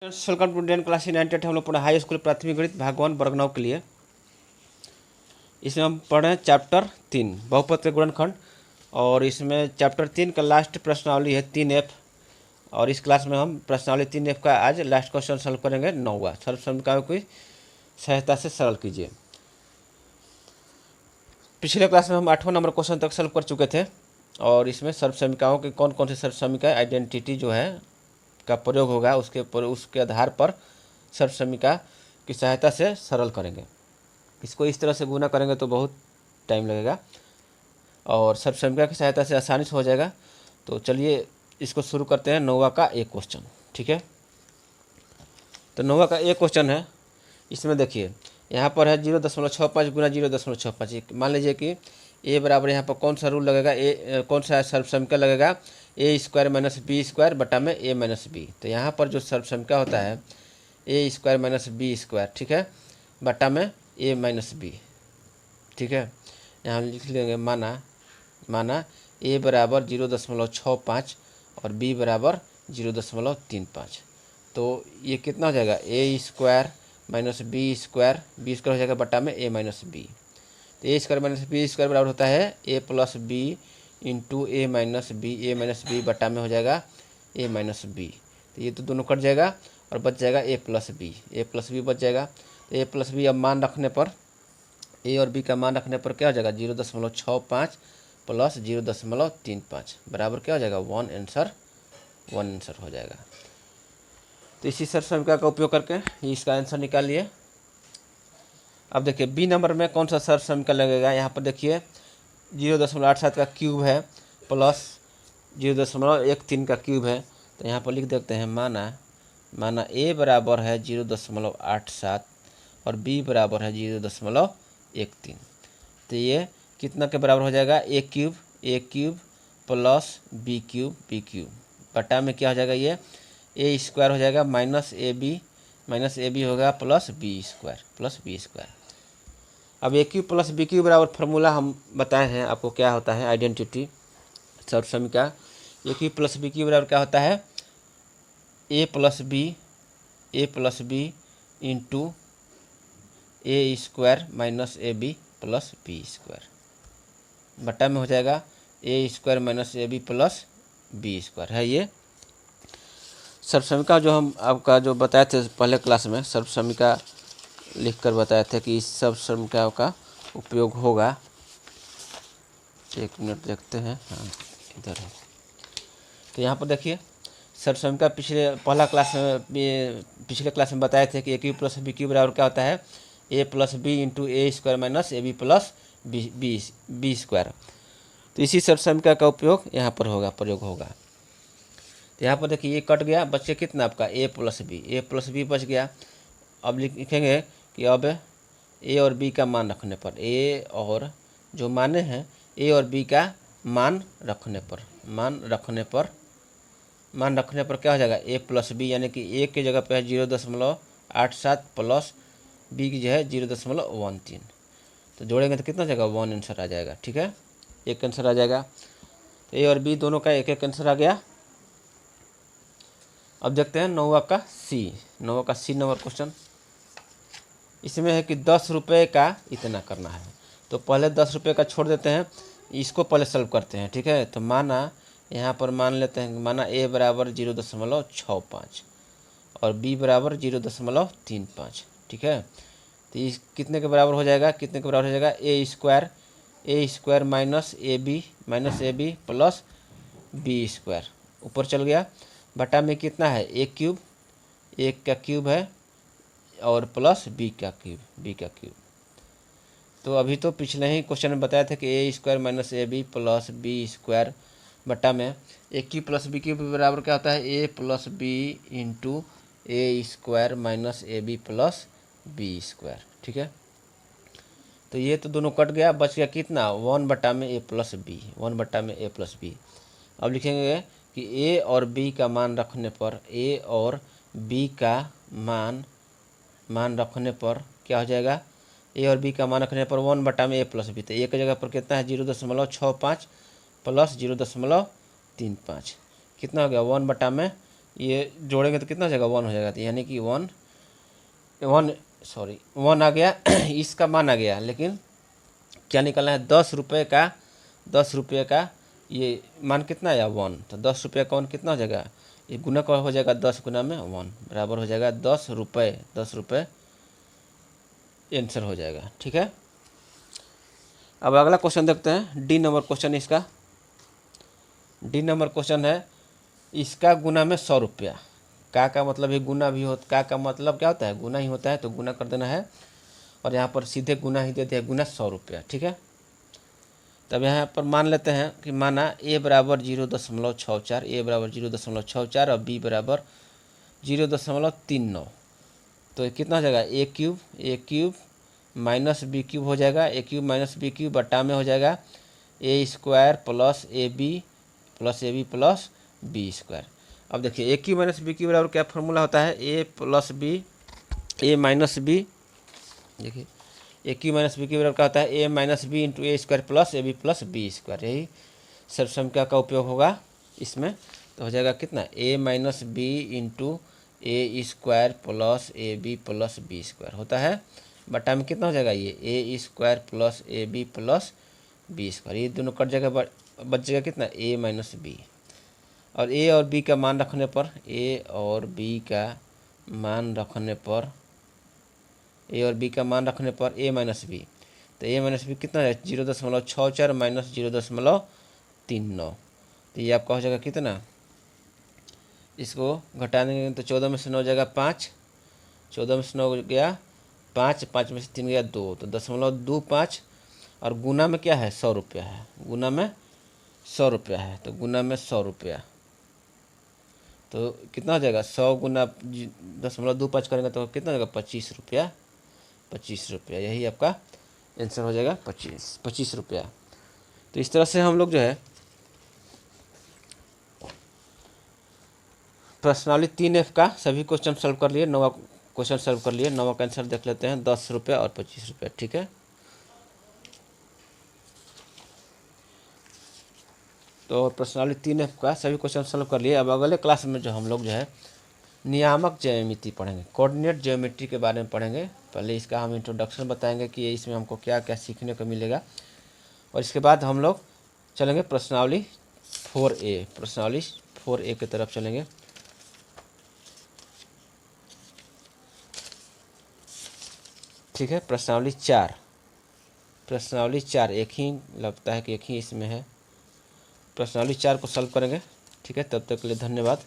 Welcome to 10 class 98 हम लोग पढ़े हाई स्कूल प्राथमिक गणित भाग 1 बरगनाव के लिए। इसमें हम पढ़ रहे हैं चैप्टर 3 बहुपद के गुणनखंड। और इसमें चैप्टर 3 का लास्ट प्रश्नावली है 3F। और इस क्लास में हम प्रश्नावली 3F का आज लास्ट क्वेश्चन सॉल्व करेंगे 9वां। सर्व समीकरणों की सहायता से सरल कीजिए। पिछले क्लास में हम 8वां नंबर क्वेश्चन तक सॉल्व कर चुके थे। और इसमें सर्व समीकरणों के कौन कौन से सर्व समीकरण आइडेंटिटी जो है का प्रयोग होगा उसके आधार पर सर्व समीकरण की सहायता से सरल करेंगे। इसको इस तरह से गुना करेंगे तो बहुत टाइम लगेगा और सर्व समीकरण की सहायता से आसानी से हो जाएगा। तो चलिए इसको शुरू करते हैं 9वां का एक क्वेश्चन। ठीक है, तो 9वां का एक क्वेश्चन है। इसमें देखिए यहाँ पर है 0.65 गुना 0.65। मान लीजिए कि ए बराबर यहाँ पर कौन सा रूल लगेगा, कौन सा सर्व समीकरण लगेगा, ए स्क्वायर माइनस बी स्क्वायर बटा में ए माइनस बी। तो यहाँ पर जो सर्व समीकरण होता है ए स्क्वायर माइनस बी स्क्वायर, ठीक है, बटा में ए माइनस बी। ठीक है, यहाँ लिख लेंगे माना ए बराबर 0.65 और बी बराबर 0.35। तो ये कितना हो जाएगा, A square minus B square हो जाएगा बटा में ए माइनस बी। तो ए स्क्वायर माइनस बी स्क्वायर बराबर होता है A plus B into A minus B बटा में हो जाएगा ए माइनस बी। तो ये तो दोनों कट जाएगा और बच जाएगा ए प्लस बी बच जाएगा। तो ए प्लस बी अब मान रखने पर ए और बी का मान रखने पर क्या हो जाएगा 0.65 प्लस 0.35 बराबर क्या हो जाएगा 1 आंसर हो जाएगा। तो इसी सर्व समीकरण का उपयोग करके इसका आंसर निकालिए। अब देखिए बी नंबर में कौन सा सर्व समीकरण लगेगा। यहाँ पर देखिए 0.87 का क्यूब है प्लस 0.13 का क्यूब है। तो यहाँ पर लिख देते हैं माना ए बराबर है 0.87 और बी बराबर है 0.13। तो ये कितना के बराबर हो जाएगा, A cube plus B cube बटा में क्या हो जाएगा, ये ए स्क्वायर हो जाएगा माइनस ए बी होगा प्लस बी स्क्वायर। अब ए क्यूब प्लस बी क्यूब बराबर फार्मूला हम बताए हैं आपको क्या होता है, आइडेंटिटी सर्व समीकरण। A cube plus B cube बराबर क्या होता है, A plus B into A square minus A B plus B square बटा में हो जाएगा A square minus A B plus B square है। ये सर्व समीकरण जो हम आपका जो बताए थे पहले क्लास में, सर्व समीकरण लिख कर बताए थे कि इस सर्व समीकरण का उपयोग होगा। एक मिनट देखते हैं, हाँ इधर है। तो यहाँ पर देखिए सर्व समीकरण पिछले क्लास में बताए थे कि A cube plus B cube बराबर क्या होता है, A plus B into A square minus A B plus B square. तो इसी सर्व समीकरण का यहाँ पर प्रयोग होगा। तो यहाँ पर देखिए ये कट गया, बच गया कितना आपका ए प्लस बी बच गया। अब लिखेंगे कि अब ए और बी का मान रखने पर जो माने हैं ए और बी का मान रखने पर क्या हो जाएगा ए प्लस बी, यानी कि ए की जगह पे है 0.87 प्लस बी की जो है 0.13। तो जोड़ेंगे तो कितना हो जाएगा 1 आंसर आ जाएगा। ठीक है, एक आंसर आ जाएगा। तो ए और बी दोनों का एक आंसर आ गया। अब देखते हैं 9वां का सी नंबर क्वेश्चन। इसमें है कि 10 रुपये का इतना करना है। तो पहले 10 रुपये का छोड़ देते हैं, इसको पहले सॉल्व करते हैं। ठीक है, तो यहाँ पर मान लेते हैं, माना ए बराबर 0.65 और बी बराबर 0.35। ठीक है, तो इस कितने के बराबर हो जाएगा, A square minus A B plus B square ऊपर चल गया बटा में कितना है ए क्यूब, एक का क्यूब है और प्लस बी का क्यूब। तो अभी तो पिछले ही क्वेश्चन में बताया था कि A square minus A B plus B square बटा में A cube plus B cube बराबर क्या होता है, A plus B into A square minus A B plus B square. ठीक है, तो ये तो दोनों कट गया, बच गया कितना 1 बटा में ए प्लस बी। अब लिखेंगे कि ए और बी का मान रखने पर क्या हो जाएगा, ए और बी का मान रखने पर 1 बटा में ए प्लस बी। तो ए की जगह पर कितना है 0.65 प्लस 0.35 कितना हो गया 1 बटा में ये जोड़ेंगे तो कितना हो जाएगा, 1 हो जाएगा। तो यानी कि 1 आ गया इसका मान आ गया, लेकिन क्या निकलना है, 10 रुपये का ये मान कितना आया, 1। तो 10 रुपये का 1 कितना हो जाएगा, ये गुना का हो जाएगा 10 गुना में 1 बराबर हो जाएगा 10 रुपये। 10 रुपये आंसर हो जाएगा। ठीक है, अब अगला क्वेश्चन देखते हैं, डी नंबर क्वेश्चन इसका। डी नंबर क्वेश्चन है, इसका गुना में 100 रुपया। का मतलब ये गुना भी होता, का मतलब क्या होता है, गुना ही होता है, तो गुना कर देना है, और यहाँ पर सीधे गुना ही दे दिया, गुना 100 रुपया। ठीक है, तब यहाँ पर मान लेते हैं कि माना a बराबर 0.64, ए बराबर 0.64 और b बराबर 0.39। तो ये कितना हो जाएगा, A cube minus B cube हो जाएगा, A cube minus B cube बटा में हो जाएगा A square plus A B plus B square. अब देखिए A cube minus B cube बराबर क्या फॉर्मूला होता है, A plus B A minus B, देखिए A cube minus B cube बराबर क्या होता है, A minus B into A square plus A B plus B square. यही सर्वसंख्या का उपयोग होगा इसमें। तो हो जाएगा कितना, A minus B into A square plus A B plus B square होता है, बटा में कितना हो जाएगा, ये A square plus A B plus B square. ये दोनों कट जाएगा, बच जाएगा कितना, ए माइनस बी। और ए और बी का मान रखने पर, ए और बी का मान रखने पर, ए और बी का मान रखने पर ए माइनस बी, तो ए माइनस बी कितना है, 0.64 माइनस 0.39। तो ये आपका हो जाएगा कितना, इसको घटा देंगे तो 14 में से 9 हो जाएगा 5, 14 में से 9 गया 5, 5 में से 3 गया 2, तो 0.25। और गुना में क्या है, 100 रुपया है, गुना में 100 रुपया है, तो गुना में 100 रुपया, तो कितना हो जाएगा, 100 गुना 0.25 करेंगे तो कितना हो जाएगा, 25 रुपया। 25 रुपया, यही आपका आंसर हो जाएगा, 25 रुपया। तो इस तरह से हम लोग जो है प्रश्नावली 3F का सभी क्वेश्चन सॉल्व कर लिए, 9वां क्वेश्चन सॉल्व कर लिए। 9वां का आंसर देख लेते हैं, 10 रुपया और 25 रुपया। ठीक है, तो प्रश्नावली 3F का सभी क्वेश्चन सॉल्व कर लिए। अब अगले क्लास में जो हम लोग जो है नियामक ज्यामिति पढ़ेंगे, कोऑर्डिनेट ज्योमेट्री के बारे में पढ़ेंगे। पहले इसका हम इंट्रोडक्शन बताएंगे कि इसमें हमको क्या क्या सीखने को मिलेगा, और इसके बाद हम लोग चलेंगे प्रश्नावली 4A, प्रश्नावली 4A की तरफ चलेंगे। ठीक है, प्रश्नावली 4 एक ही लगता है कि एक ही इसमें है। प्रश्नावली 4 को सॉल्व करेंगे। ठीक है, तब तक के लिए धन्यवाद।